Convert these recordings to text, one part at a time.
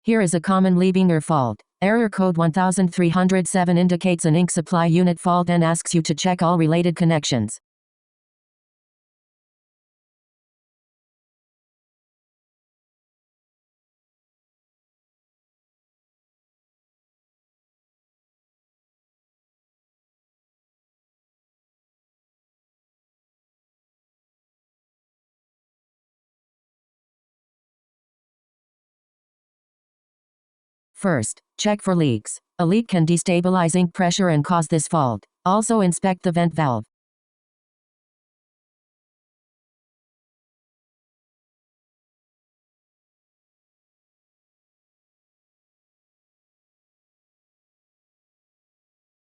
Here is a common Leibinger fault. Error code 1307 indicates an ink supply unit fault and asks you to check all related connections. First, check for leaks. A leak can destabilize ink pressure and cause this fault. Also inspect the vent valve.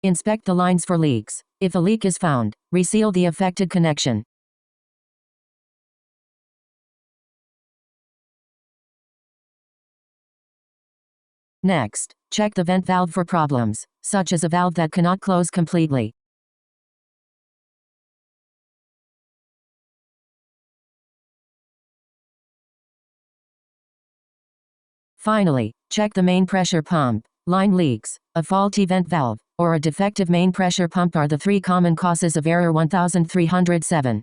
Inspect the lines for leaks. If a leak is found, reseal the affected connection. Next, check the vent valve for problems, such as a valve that cannot close completely. Finally, check the main pressure pump. Line leaks, a faulty vent valve, or a defective main pressure pump are the three common causes of error 1307.